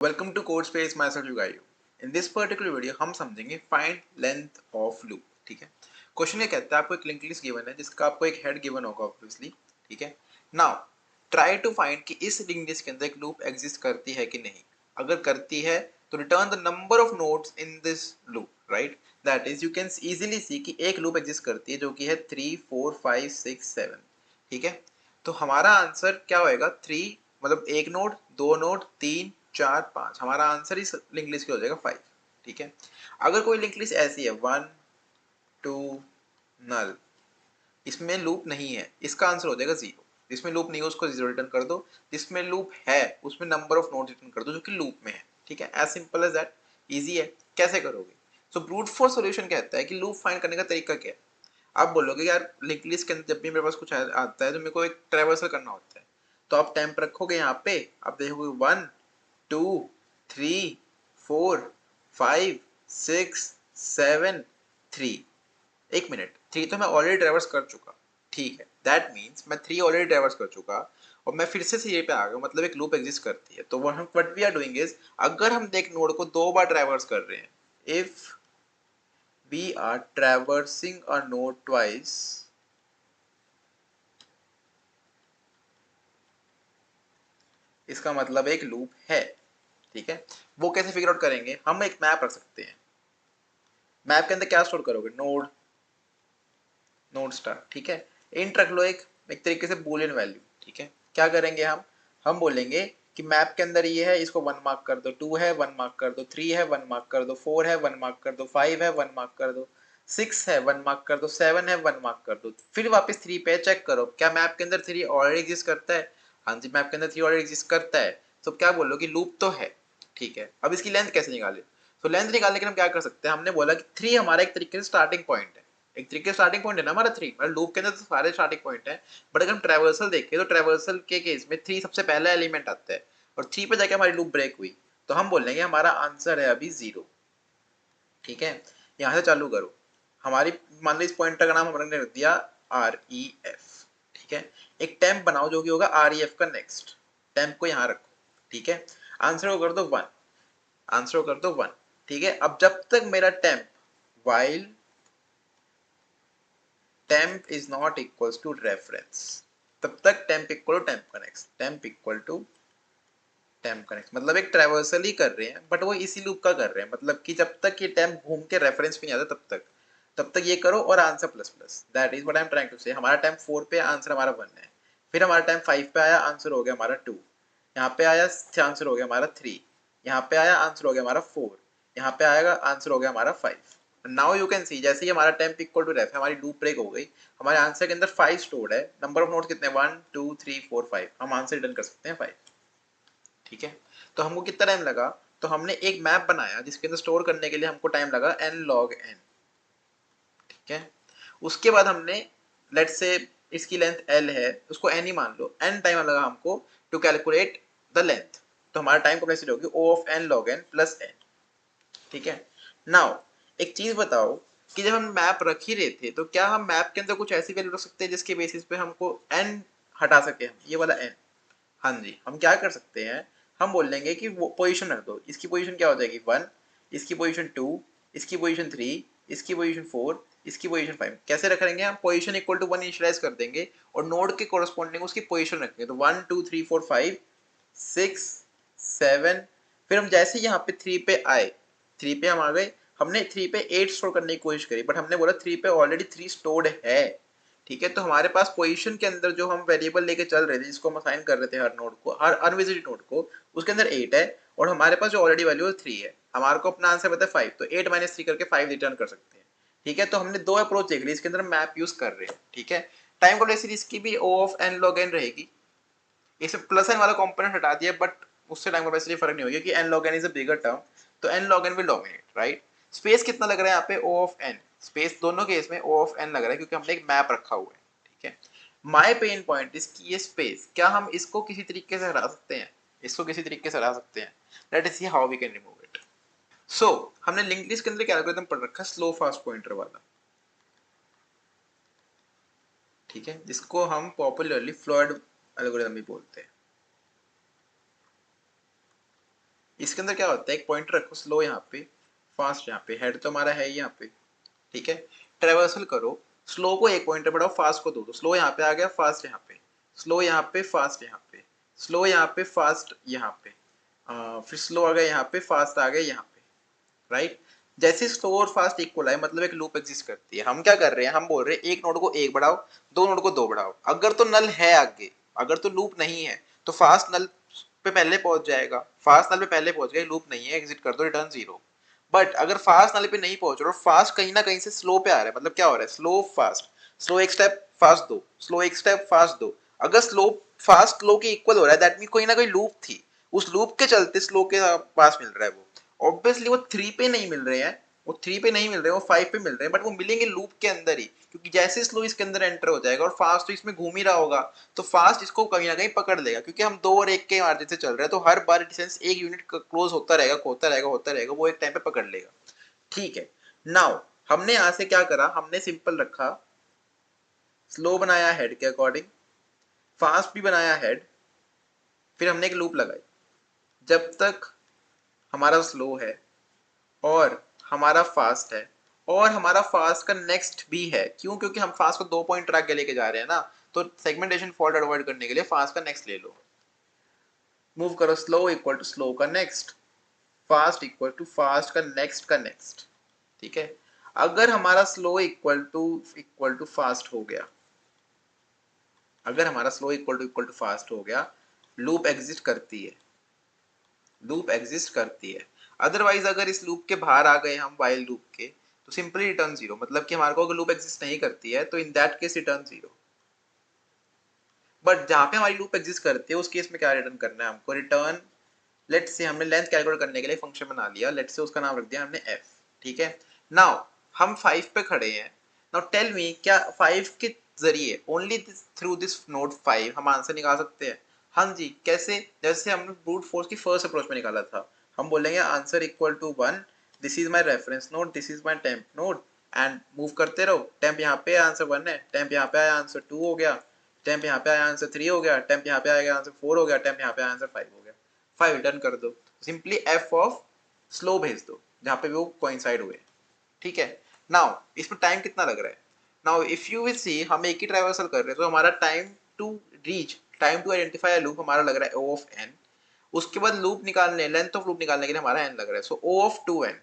Welcome to Code Space myself Yugayu. In this particular video हम समझेंगे find length of loop. ठीक है, question ये कहता है आपको एक लिंक लिस्ट गिवन है जिसका आपको एक हेड गिवन होगा ऑब्वियसली। ठीक है, नाउ ट्राई टू फाइंड कि इस लिंक लिस्ट के अंदर एक लूप एग्जिस्ट करती है कि नहीं। अगर करती है तो return the number of nodes in this loop, right. That is you can easily सी कि एक लूप एग्जिस्ट करती है जो कि है 3 4 5 6 7। ठीक है, तो हमारा आंसर क्या होएगा? 3 मतलब एक नोड, दो नोड, 3 4 5। हमारा आंसर इस लिंक लिस्ट के हो जाएगा 5। ठीक है, अगर कोई लिंक लिस्ट ऐसी है 1 2 नल, इसमें लूप नहीं है, इसका आंसर हो जाएगा 0। जिसमें लूप नहीं है उसको 0 रिटर्न कर दो, जिसमें लूप है उसमें नंबर ऑफ नोड रिटर्न कर दो जो कि लूप में है। ठीक है, as simple as that. Easy है। कैसे करोगे? सो ब्रूट फोर्स सॉल्यूशन कहता है कि लूप फाइंड करने का तरीका क्या है। आप बोलोगे यार लिंक लिस्ट के अंदर जब भी मेरे पास कुछ आता है तो मेरे को एक ट्रैवर्सल करना होता है, तो आप टेम्प रखोगे यहाँ पे, आप देखोगे 1 2 3 4 5 6 7 3। एक मिनट, 3 तो मैं ऑलरेडी ट्रैवर्स कर चुका। ठीक है, दैट मीन्स मैं 3 ऑलरेडी ट्रैवर्स कर चुका और मैं फिर से ये पे आ गया, मतलब एक लूप एग्जिस्ट करती है। तो what we are doing is, अगर हम देख नोड को 2 बार ट्रैवर्स कर रहे हैं, if we are traversing a node twice, इसका मतलब एक लूप है। ठीक है, वो कैसे फिगर आउट करेंगे? हम एक मैप रख सकते हैं। मैप के अंदर क्या स्टोर करोगे? Node, node star. ठीक है, इंट रख लो एक तरीके से बूलियन वैल्यू। ठीक है, क्या करेंगे हम बोलेंगे कि मैप के अंदर ये है, इसको 1 मार्क कर दो, 2 है 1 मार्क कर दो, 3 है 1 मार्क कर दो, 4 है 1 मार्क कर दो, 5 है 1 मार्क कर दो, 6 है 1 मार्क कर दो, 7 है 1 मार्क कर दो। फिर वापस 3 पे चेक करो, क्या मैप के अंदर 3 ऑलरेडी एग्जिस्ट करता है? हाँ जी, मैप के अंदर 3 ऑलरेडी एग्जिस्ट करता है। तो क्या बोलो कि लूप तो है। ठीक है, अब इसकी लेंथ कैसे निकाले? तो लेंथ निकालने के लिए हम क्या कर सकते हैं? हमने बोला कि 3 हमारा एक तरीके से स्टार्टिंग पॉइंट है। एक तरीके से स्टार्टिंग पॉइंट है ना हमारा 3, मतलब लूप के अंदर तो सारे स्टार्टिंग पॉइंट है। बट अगर हम ट्रैवर्सल देखें तो ट्रैवर्सल के केस में 3 सबसे पहला एलिमेंट आता है और 3 पे जाके हमारी लूप ब्रेक हुई, तो हम बोलेंगे हमारा आंसर है अभी 0। ठीक है, यहाँ से चालू करो। हमारी मान लो इस पॉइंटर का नाम हमने रख दिया REF। ठीक है, एक टेम्प बनाओ जो कि होगा REF का नेक्स्ट। टेम्प को यहाँ रखो। ठीक है, आंसर को कर दो 1। आंसर को कर दो 1। ठीक है, अब जब तक मेरा temp while temp is not equals to reference, तब तक temp equal to temp connects, temp equal to temp connects। मतलब एक ट्रैवर्सल ही कर रहे हैं बट वो इसी लूप का कर रहे हैं, मतलब कि जब तक ये temp घूम के रेफरेंस पे नहीं आता तब तक ये करो और answer plus plus. That is what I am trying to say. हमारा टाइम 4 पे आंसर हमारा 1 है, फिर हमारा टाइम 5 पे आया, आंसर हो गया हमारा 2, यहाँ पे आया आंसर हो गया हमारा 3, यहाँ पे आया आंसर हो गया हमारा 4, यहाँ पे आएगा आंसर हो गया हमारा 5। नाउ यू कैन सी जैसे ही हमारा टेम्प इक्वल टू रेफ, हमारी लूप ब्रेक हो गई, हमारे आंसर के अंदर 5 स्टोर्ड है। नंबर ऑफ नोड्स कितने? 1 2 3 4 5। हम आंसर रिटर्न कर सकते हैं 5। ठीक है, तो हमको कितना टाइम लगा? तो हमने एक मैप बनाया जिसके अंदर स्टोर करने के लिए हमको टाइम लगा n log n। ठीक है, उसके बाद हमने लेट्स से इसकी लेंथ l है, उसको n ही मान लो, n टाइम लगा हमको टू कैलकुलेट द लेंथ। तो हमारा टाइम कॉम्प्लेक्सिटी होगी O of n log n plus n। ठीक है, नाउ एक चीज बताओ कि जब हम मैप रख ही रहे थे तो क्या हम मैप के अंदर कुछ ऐसी वैल्यू रख सकते हैं जिसके बेसिस पे हमको n हटा सके, हम ये वाला n? हाँ जी, हम क्या कर सकते हैं, हम बोल देंगे कि वो पोजीशन रख दो। इसकी पोजीशन क्या हो जाएगी? 1, इसकी पोजीशन 2, इसकी पोजीशन 3, इसकी पोजीशन 4, इसकी पोजीशन 5। कैसे रख लेंगे हम? पोजीशन इक्वल टू 1 इनिशियलाइज कर देंगे और नोड के कोरस्पॉन्डिंग उसकी पोजीशन रखेंगे। तो 1 2 3 4 5 6 7। फिर हम जैसे यहाँ पे 3 पे आए, 3 पे हम आ गए, हमने 3 पे 8 स्टोर करने की कोशिश करी बट हमने बोला 3 पे ऑलरेडी 3 स्टोर्ड है। ठीक है, तो हमारे पास पोजीशन के अंदर जो हम वेरिएबल लेके चल रहे थे, जिसको हम असाइन कर रहे थे हर नोड को, हर अनविजिटेड नोड को, उसके अंदर 8 है और हमारे पास जो ऑलरेडी वैल्यू है 3 है। हमारे को अपना आंसर पता है 5, तो 8 माइनस 3 करके 5 रिटर्न कर सकते हैं। ठीक है, तो हमने दो अप्रोच देख ली, इसके अंदर मैप यूज कर रहे हैं। ठीक है, टाइम कॉम्प्लेक्सिटी इसकी भी O of n log n रहेगी। इसे प्लस n वाला कंपोनेंट हटा दिया बट उससे टाइम कॉम्प्लेक्सिटी फर्क नहीं होगी क्योंकि n log n is a bigger term, तो n log n will dominate, right. Space कितना लग रहा है यहाँ पे? O of n। स्पेस दोनों केस में O of n लग रहा है क्योंकि हमने एक मैप रखा हुआ है। ठीक है, माई पेन पॉइंट इसकी ये स्पेस, क्या हम इसको किसी तरीके से हटा सकते हैं? इसको किसी तरीके से हटा सकते हैं। Let us see how we can remove it. So हमने लिंक्ड लिस्ट के अंदर क्या एल्गोरिथम पढ़ रखा है? स्लो फास्ट पॉइंटर वाला। ठीक है, जिसको हम पॉपुलरली फ्लॉयड एल्गोरिथम भी बोलते हैं। इसके अंदर क्या होता है, एक पॉइंटर रखो स्लो यहाँ पे, फास्ट यहाँ पे, हेड तो हमारा है यहाँ पे, ठीक है। ट्रेवर्सल करो, स्लो को एक पॉइंटर बढ़ाओ, फास्ट को दो, तो स्लो यहाँ पे आ गया, फास्ट यहाँ पे, स्लो यहाँ पे, फास्ट यहाँ पे, स्लो यहाँ पे, फास्ट यहाँ पे, फिर स्लो आ गया यहाँ पे, फास्ट आ गया यहाँ पे, राइट। जैसे स्लो और फास्ट इक्वल है मतलब एक लूप एग्जिस्ट करती है। हम क्या कर रहे हैं, हम बोल रहे हैं एक नोड को एक बढ़ाओ, दो नोड को दो बढ़ाओ। अगर तो नल है आगे, अगर तो लूप नहीं है तो फास्ट नल पे पहले पहुंच जाएगा, फास्ट नल पे पहले पहुंच गया, लूप नहीं है, एग्जिट कर दो, रिटर्न 0। बट अगर फास्ट नल पे नहीं पहुंच रहा और फास्ट कहीं ना कहीं से स्लो पे आ रहा है, मतलब क्या हो रहा है, स्लो फास्ट, स्लो एक स्टेप फास्ट दो, स्लो एक स्टेप फास्ट दो। अगर स्लो फास्ट स्लो के इक्वल हो रहा है दैट मीन कोई ना कोई लूप थी, उस लूप के चलते स्लो के पास मिल रहा है वो। ऑब्वियसली वो 3 पे नहीं मिल रहे हैं, वो 3 पे नहीं मिल रहे, वो 5 पे मिल रहे हैं, बट वो मिलेंगे लूप के अंदर ही, क्योंकि जैसे स्लो इसके अंदर एंटर हो जाएगा और फास्ट तो इसमें घूम ही रहा होगा, तो फास्ट इसको कहीं ना कहीं पकड़ लेगा, क्योंकि हम 2 और 1 के मार्जिन से चल रहे हैं, तो हर बार डिस्टेंस एक यूनिट क्लोज होता रहेगा, होता रहेगा, होता रहेगा, वो एक टाइम पे पकड़ लेगा। ठीक है, नाउ हमने यहां से क्या करा, हमने सिंपल रखा, स्लो बनाया हेड के अकॉर्डिंग, फास्ट भी बनाया हेड, फिर हमने एक लूप लगाई, जब तक हमारा स्लो है और हमारा फास्ट है और हमारा फास्ट का नेक्स्ट भी है, क्यों, क्योंकि हम फास्ट को 2 पॉइंट आगे लेके जा रहे हैं ना, तो सेगमेंटेशन फॉल्ट अवॉइड करने के लिए फास्ट का नेक्स्ट ले लो। मूव करो, स्लो इक्वल टू स्लो का next, fast equal to fast का नेक्स्ट का नेक्स्ट, ठीक है। अगर हमारा स्लो इक्वल टू फास्ट हो गया, अगर हमारा स्लो इक्वल टू फास्ट हो गया, लूप एग्जिस्ट करती है, लूप एग्जिस्ट करती है। अदरवाइज अगर इस लूप के बाहर आ गए हम वाइल लूप के, तो सिंपली रिटर्न 0, मतलब कि हमारे को अगर लूप एग्जिस्ट नहीं करती है तो in that case return 0। But जहां पे हमारी लूप एग्जिस्ट करती है उस केस में क्या रिटर्न करना है हमको, रिटर्न, लेट्स से हमने लेंथ कैलकुलेट करने के लिए फंक्शन बना लिया, लेट्स से उसका नाम रख दिया हमने f, ठीक है। नाउ हम 5 पे खड़े हैं, नाउ टेल मी क्या 5 के जरिए ओनली थ्रू दिस नोड 5 हम आंसर निकाल सकते हैं? हाँ जी, कैसे, जैसे हमने ब्रूट फोर्स की फर्स्ट अप्रोच में निकाला था, हम बोलेंगे answer equal to 1, this is my reference node, this is my temp node, and move करते रहो, टेम्प यहाँ पे आंसर 1 है, टेम्प यहाँ पे आया आंसर 2 हो गया, टेम्प यहाँ पे आया आंसर 3 हो गया, टेम्प यहाँ पे आएगा आंसर 4 हो गया, टेम्प यहाँ पे आया आंसर 5 हो गया, 5 रिटर्न कर दो, सिंपली एफ ऑफ स्लो भेज दो जहाँ पे वो कोइंसाइड हुए, ठीक है। नाउ इसमें टाइम कितना लग रहा है, now if you will see हम एक ही ट्रैवर्सल कर रहे हैं, तो हमारा time to reach, time to identify loop हमारा लग रहा है ओ ऑफ एन, उसके बाद लूप निकालने, लेंथ ऑफ लूप निकालने के लिए हमारा एन लग रहा है, सो ओ ऑफ 2n,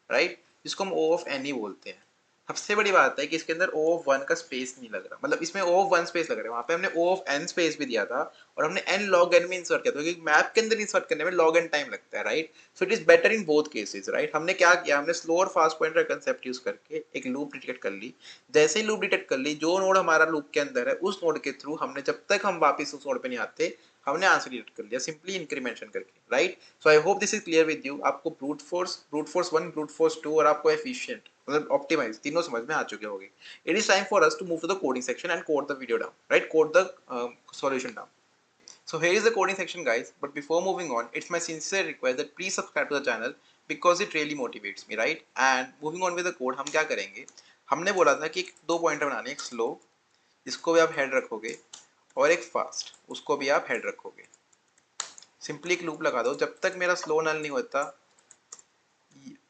राइट, जिसको हम ओ ऑफ एन ही बोलते हैं। सबसे बड़ी बात है कि इसके अंदर ओ ऑफ वन का स्पेस नहीं लग रहा, मतलब इसमें ओ ऑफ वन स्पेस लग रहा है, वहां पे हमने ओ ऑफ एन स्पेस भी दिया था और हमने एन लॉग एन में इंसर्ट किया था, क्योंकि मैप के अंदर इंसर्ट करने में लॉग एन टाइम लगता है, right. So it is better in both cases, right. हमने क्या किया, हमने स्लो और फास्ट पॉइंटर कंसेप्ट यूज करके एक लूप डिटेक्ट कर ली, जैसे ही लूप डिटेक्ट कर ली, जो नोड हमारा लूप के अंदर है उस नोड के थ्रू हमने, जब तक हम वापस उस नोड पे नहीं आते, हमने आंसर डिटेक्ट कर लिया सिंपली इंक्रीमेंशन करके, right. So I hope this is clear with you. आपको ब्रूट फोर्स 1, ब्रूट फोर्स 2 और आपको एफिशिएंट मतलब ऑप्टिमाइज तीनों समझ में आ चुके होंगे। It is time for us to move to the coding section and code the video down, right? Code the solution down. So here is the coding section, guys. But before moving on, it's my sincere request that please subscribe to the channel because it really motivates me, right? And moving on with the code, हम क्या करेंगे? हमने बोला था कि दो pointer बनाने, एक स्लो, जिसको भी आप हेड रखोगे, और एक फास्ट, उसको भी आप हेड रखोगे। सिंपली एक लूप लगा दो, जब तक मेरा स्लो नल नहीं होता,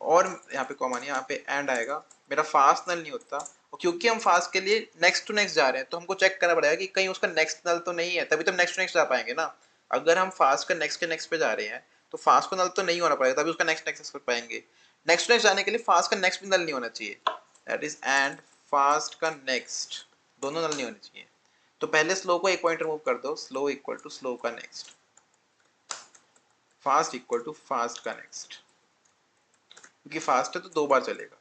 और यहाँ पे कॉमा नहीं, यहाँ पे एंड आएगा, मेरा फास्ट नल नहीं होता, और क्योंकि हम फास्ट के लिए नेक्स्ट टू नेक्स्ट जा रहे हैं, तो हमको चेक करना पड़ेगा कि कहीं उसका नेक्स्ट नल तो नहीं है, तभी तो नेक्स्ट टू नेक्स्ट जा पाएंगे ना। अगर हम फास्ट का नेक्स्ट के नेक्स्ट पे जा रहे हैं तो फास्ट का नल तो नहीं होना पड़ेगा, तभी उसका नेक्स्ट नेक्स्ट कर पाएंगे। नेक्स्ट टू नेक्स्ट जाने के लिए फास्ट का नेक्स्ट भी नल नहीं होना चाहिए, दैट इज एंड फास्ट का नेक्स्ट, दोनों नल नहीं होने चाहिए। तो पहले स्लो को एक पॉइंटर मूव कर दो, स्लो इक्वल टू स्लो का next, fast equal to fast का नेक्स्ट, क्योंकि फास्ट है तो 2 बार चलेगा।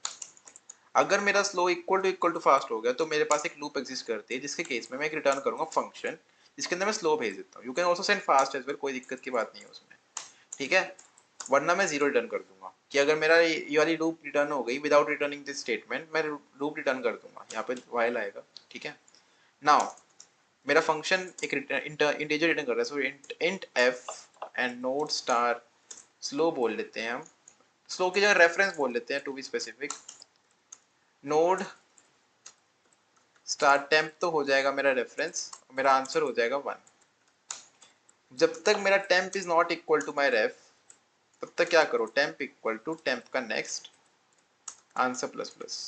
अगर मेरा स्लो इक्वल टू फास्ट हो गया तो मेरे पास एक लूप एग्जिस्ट करती है, जिसके केस में मैं एक रिटर्न करूंगा फंक्शन, जिसके अंदर मैं स्लो भेज देता हूँ। You can also send fast as well, कोई दिक्कत की बात नहीं है उसमें, ठीक है। वरना मैं 0 रिटर्न कर दूंगा कि अगर मेरा ये वाली लूप रिटर्न हो गई विदाउट रिटर्निंग दिस स्टेटमेंट, मैं लूप रिटर्न कर दूंगा, यहाँ पे वाइल आएगा, ठीक है। नाउ मेरा फंक्शन एक इंटीजर रिटर्न कर रहा है, so int F and node star slow बोल लेते हैं हम, स्लो की जगह रेफरेंस बोल लेते हैं to be specific, node star temp तो हो जाएगा मेरा रेफरेंस, मेरा आंसर हो जाएगा 1। जब तक मेरा temp is not equal to my ref, तब तक क्या करो, टेम्प इक्वल टू टेम्प का next answer plus plus,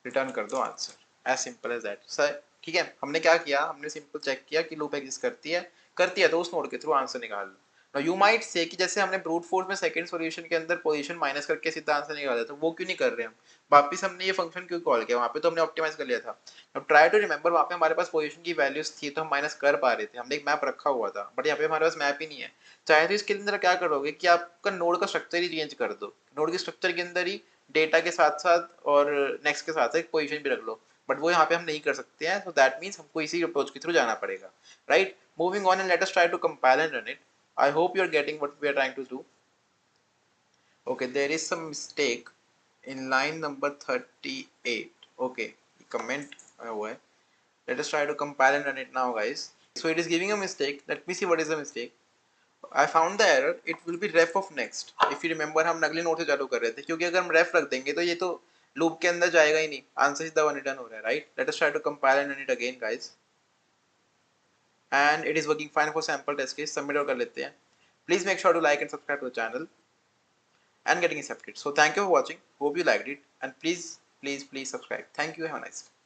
return कर दो answer, as simple as that sir. ठीक है, हमने क्या किया, हमने सिंपल चेक किया कि लूप एग्जिस्ट करती है तो उस नोड के थ्रू आंसर निकाल लो। नाउ यू माइट से कि जैसे हमने ब्रूट फोर्स में सेकंड सॉल्यूशन के अंदर पोजीशन माइनस करके सीधा आंसर निकाला था, वो क्यों नहीं कर रहे हम, वापस हमने ये फंक्शन क्यों कॉल किया, वहां पे तो हमने ऑप्टिमाइज कर लिया था। अब ट्राई टू रिमेंबर, वहां पे हमारे पास पोजीशन की वैल्यूज थी तो हम माइनस कर पा रहे थे, हमने एक मैप रखा हुआ था, बट यहाँ पे हमारे पास मैप ही नहीं है। चाहे तो इसके अंदर क्या करोगे कि आपका नोड का स्ट्रक्चर ही चेंज कर दो, नोड के स्ट्रक्चर के अंदर ही डेटा के साथ साथ और नेक्स्ट के साथ एक पोजीशन भी रख लो, बट वो यहाँ पे हम नहीं कर सकते हैं, so that means हमको इसी अप्रोच के थ्रू जाना पड़ेगा, right? Moving on and let us try to compile and run it. I hope you are getting what we are trying to do. Okay, there is some mistake in line number 38. Okay, comment हुआ है. Let us try to compile and run it now, guys. So it is giving a mistake. Let me see what is the mistake. I found the error. It will be ref of next. If you remember, हम अगले note से चालू कर रहे थे, क्योंकि अगर हम ref रख देंगे तो ये तो लूप के अंदर जाएगा ही नहीं, आंसर सीधा वन रिटर्न हो रहा है, right? Let us try to compile and run it again, guys. And it is working fine for sample test case. Submit और कर लेते हैं. Please make sure to like and subscribe to the channel and getting accepted. So thank you for watching. Hope you liked it, and please subscribe. Thank you. Have a nice day.